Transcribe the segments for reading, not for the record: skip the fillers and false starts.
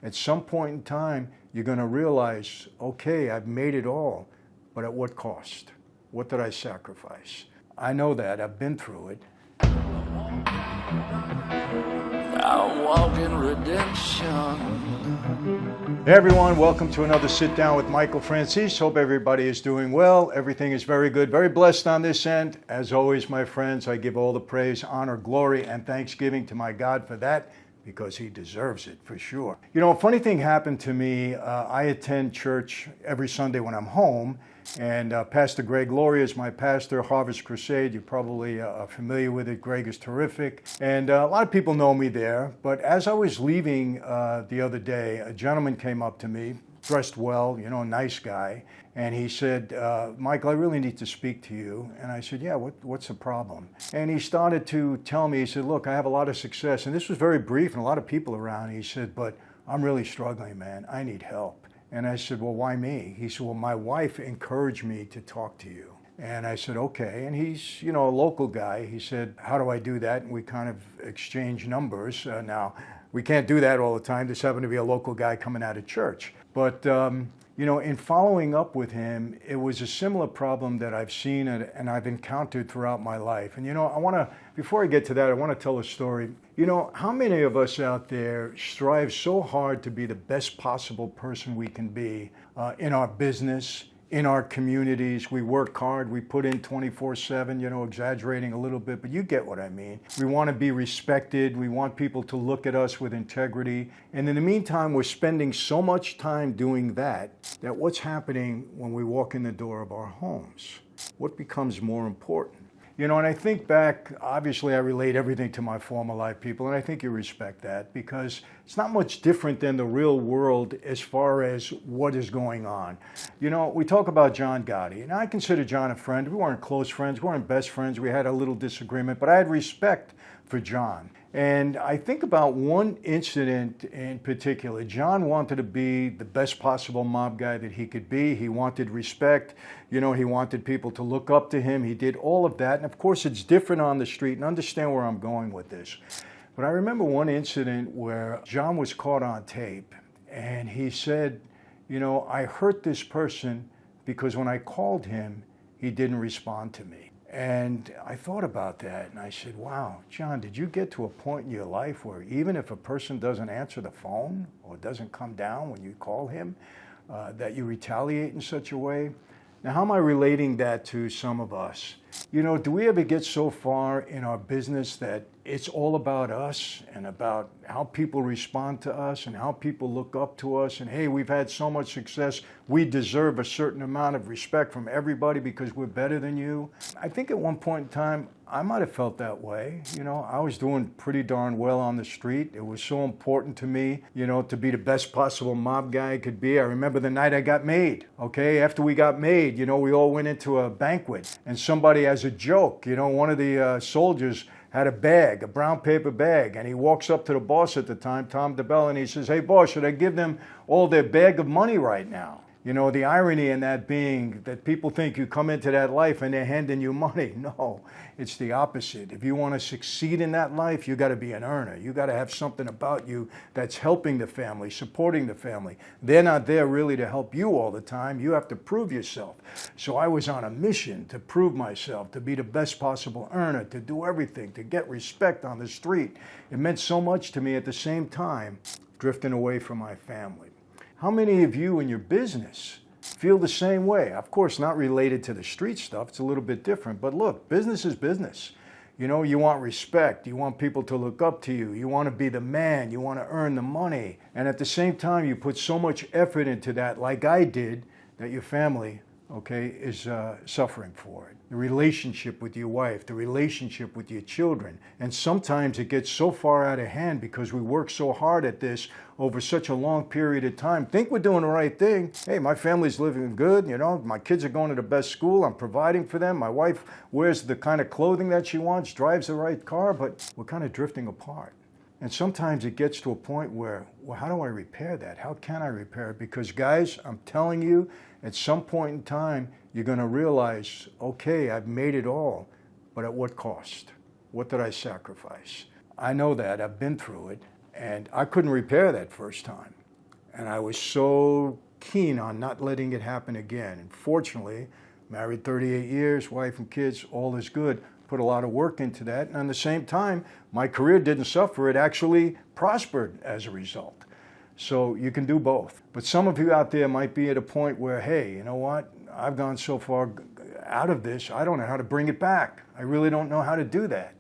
At some point in time, you're going to realize, okay, I've made it all, but at what cost? What did I sacrifice? I know that. I've been through it. I walk in redemption. Hey everyone, welcome to another Sit Down with Michael Franzese. Hope everybody is doing well. Everything is very good, very blessed on this end. As always, my friends, I give all the praise, honor, glory, and thanksgiving to my God for that, because he deserves it for sure. You know, a funny thing happened to me. I attend church every Sunday when I'm home, and Pastor Greg Laurie is my pastor, Harvest Crusade. You're probably familiar with it. Greg is terrific, and a lot of people know me there. But as I was leaving the other day, a gentleman came up to me, dressed well, you know, a nice guy, and he said, Michael, I really need to speak to you. And I said, yeah, what's the problem? And he started to tell me, he said, look, I have a lot of success. And this was very brief and a lot of people around. He said, but I'm really struggling, man. I need help. And I said, well, why me? He said, well, my wife encouraged me to talk to you. And I said, okay. And he's, you know, a local guy. He said, how do I do that? And we kind of exchanged numbers. Now, we can't do that all the time. This happened to be a local guy coming out of church. But, you know, in following up with him, it was a similar problem that I've seen and I've encountered throughout my life. And, you know, before I get to that, I want to tell a story. You know, how many of us out there strive so hard to be the best possible person we can be in our business, in our communities? We work hard, we put in 24/7, you know, exaggerating a little bit, but you get what I mean. We want to be respected, we want people to look at us with integrity, and in the meantime, we're spending so much time doing that what's happening when we walk in the door of our homes? What becomes more important? You know, and I think back, obviously I relate everything to my former life, people, and I think you respect that, because it's not much different than the real world as far as what is going on. You know, we talk about John Gotti, and I consider John a friend. We weren't close friends, we weren't best friends, we had a little disagreement, but I had respect for John. And I think about one incident in particular. John wanted to be the best possible mob guy that he could be. He wanted respect. You know, he wanted people to look up to him. He did all of that. And of course, it's different on the street, and understand where I'm going with this. But I remember one incident where John was caught on tape, and he said, you know, I hurt this person because when I called him, he didn't respond to me. And I thought about that, and I said, wow, John, did you get to a point in your life where even if a person doesn't answer the phone or doesn't come down when you call him, that you retaliate in such a way? Now, how am I relating that to some of us? You know, do we ever get so far in our business that it's all about us and about how people respond to us and how people look up to us, and hey, we've had so much success, we deserve a certain amount of respect from everybody because we're better than you? I think at one point in time, I might have felt that way. You know, I was doing pretty darn well on the street. It was so important to me, you know, to be the best possible mob guy I could be. I remember the night I got made, okay? After we got made, you know, we all went into a banquet, and somebody, as a joke, you know, one of the soldiers had a bag, a brown paper bag, and he walks up to the boss at the time, Tom DeBell, and he says, hey boss, should I give them all their bag of money right now? You know, the irony in that being that people think you come into that life and they're handing you money. No, it's the opposite. If you want to succeed in that life, you got to be an earner. You got to have something about you that's helping the family, supporting the family. They're not there really to help you all the time. You have to prove yourself. So I was on a mission to prove myself, to be the best possible earner, to do everything, to get respect on the street. It meant so much to me. At the same time, drifting away from my family. How many of you in your business feel the same way? Of course, not related to the street stuff. It's a little bit different. But look, business is business. You know, you want respect. You want people to look up to you. You want to be the man. You want to earn the money. And at the same time, you put so much effort into that, like I did, that your family, okay, is suffering for it. The relationship with your wife, the relationship with your children. And sometimes it gets so far out of hand because we work so hard at this over such a long period of time. Think we're doing the right thing. Hey, my family's living good, you know, my kids are going to the best school, I'm providing for them, my wife wears the kind of clothing that she wants, drives the right car, but we're kind of drifting apart. And sometimes it gets to a point where, well, how do I repair that? How can I repair it? Because guys, I'm telling you, at some point in time, you're going to realize, okay, I've made it all, but at what cost? What did I sacrifice? I know that. I've been through it, and I couldn't repair that first time. And I was so keen on not letting it happen again. And fortunately, married 38 years, wife and kids, all is good. Put a lot of work into that. And at the same time, my career didn't suffer. It actually prospered as a result. So you can do both. But some of you out there might be at a point where, hey, you know what? I've gone so far out of this, I don't know how to bring it back. I really don't know how to do that.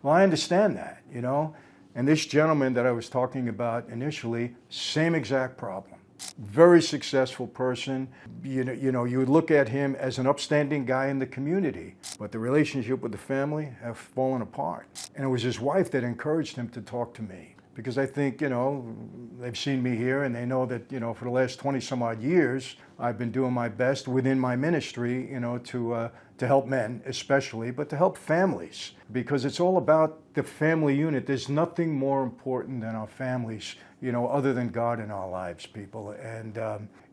Well, I understand that, you know. And this gentleman that I was talking about initially, same exact problem. Very successful person. You would look at him as an upstanding guy in the community, but the relationship with the family have fallen apart. And it was his wife that encouraged him to talk to me. Because I think, they've seen me here and they know that, for the last 20 some odd years, I've been doing my best within my ministry, to help men especially, but to help families. Because it's all about the family unit. There's nothing more important than our families, other than God in our lives, people. And,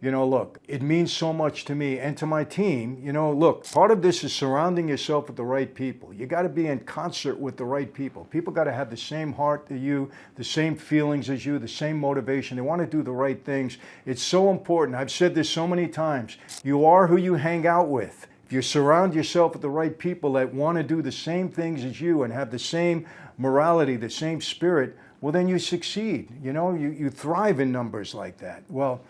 look, it means so much to me and to my team. Look, part of this is surrounding yourself with the right people. You got to be in concert with the right people. People got to have the same heart as you, the same feelings as you, the same motivation. They want to do the right things. It's so important. I've said this so many times. You are who you hang out with. If you surround yourself with the right people that want to do the same things as you and have the same morality, the same spirit, well, then you succeed. You thrive in numbers like that. Well,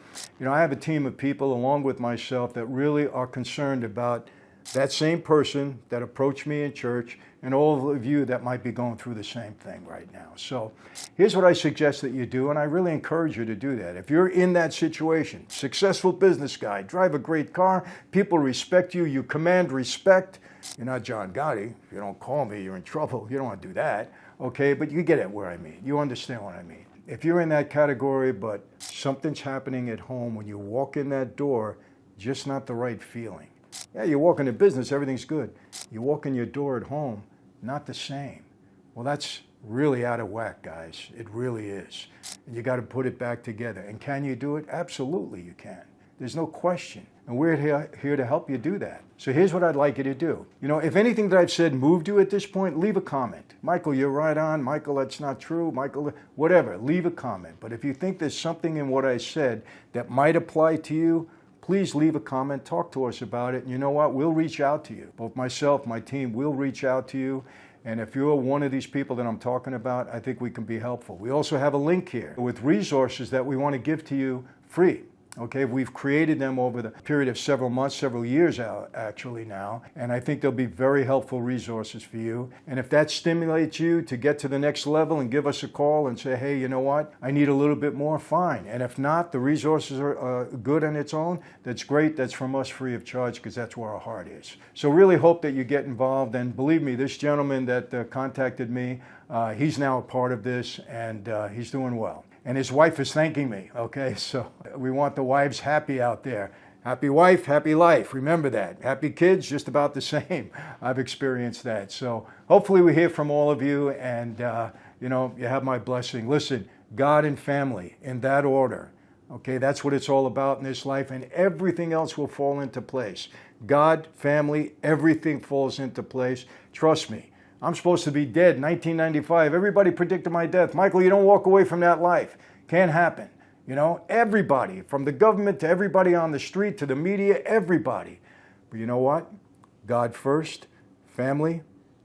I have a team of people along with myself that really are concerned about that same person that approached me in church and all of you that might be going through the same thing right now. So here's what I suggest that you do, and I really encourage you to do that. If you're in that situation, successful business guy, drive a great car, people respect you, you command respect. You're not John Gotti. If you don't call me, you're in trouble. You don't want to do that. Okay, but you get it where I mean. You understand what I mean. If you're in that category, but something's happening at home when you walk in that door, just not the right feeling. Yeah, you walk into business, everything's good. You walk in your door at home, not the same. Well, that's really out of whack, guys. It really is. And you got to put it back together. And can you do it? Absolutely you can. There's no question. And we're here to help you do that. So here's what I'd like you to do. If anything that I've said moved you at this point, leave a comment. Michael, you're right on. Michael, that's not true. Michael, whatever, leave a comment. But if you think there's something in what I said that might apply to you, please leave a comment, talk to us about it. And you know what? We'll reach out to you. Both myself, my team, will reach out to you. And if you're one of these people that I'm talking about, I think we can be helpful. We also have a link here with resources that we want to give to you free. Okay, we've created them over the period of several months, several years actually now, and I think they'll be very helpful resources for you. And if that stimulates you to get to the next level and give us a call and say, hey, you know what, I need a little bit more, fine. And if not, the resources are good on its own, that's great, that's from us free of charge because that's where our heart is. So really hope that you get involved, and believe me, this gentleman that contacted me, he's now a part of this, and he's doing well. And his wife is thanking me, okay? So we want the wives happy out there. Happy wife, happy life. Remember that. Happy kids, just about the same. I've experienced that. So hopefully we hear from all of you, and you have my blessing. Listen, God and family, in that order. Okay, that's what it's all about in this life, and everything else will fall into place. God, family, everything falls into place. Trust me. I'm supposed to be dead in 1995. Everybody predicted my death. Michael, you don't walk away from that life. Can't happen. Everybody, from the government to everybody on the street to the media, everybody. But you know what? God first, family,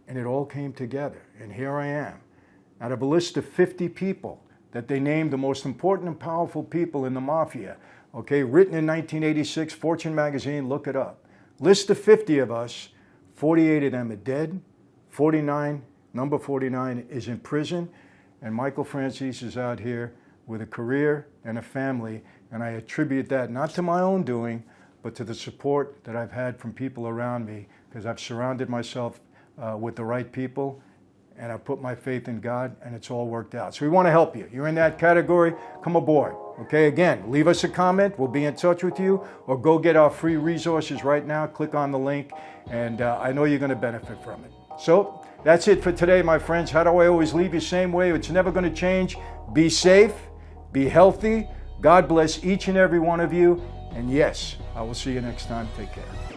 and it all came together. And here I am. Out of a list of 50 people that they named the most important and powerful people in the Mafia, okay, written in 1986, Fortune magazine, look it up. List of 50 of us, 48 of them are dead. 49, number 49 is in prison, and Michael Franzese is out here with a career and a family, and I attribute that not to my own doing, but to the support that I've had from people around me, because I've surrounded myself with the right people, and I've put my faith in God, and it's all worked out. So we want to help you. You're in that category, come aboard. Okay, again, leave us a comment. We'll be in touch with you, or go get our free resources right now. Click on the link, and I know you're going to benefit from it. So that's it for today, my friends. How do I always leave you? Same way. It's never going to change. Be safe. Be healthy. God bless each and every one of you. And yes, I will see you next time. Take care.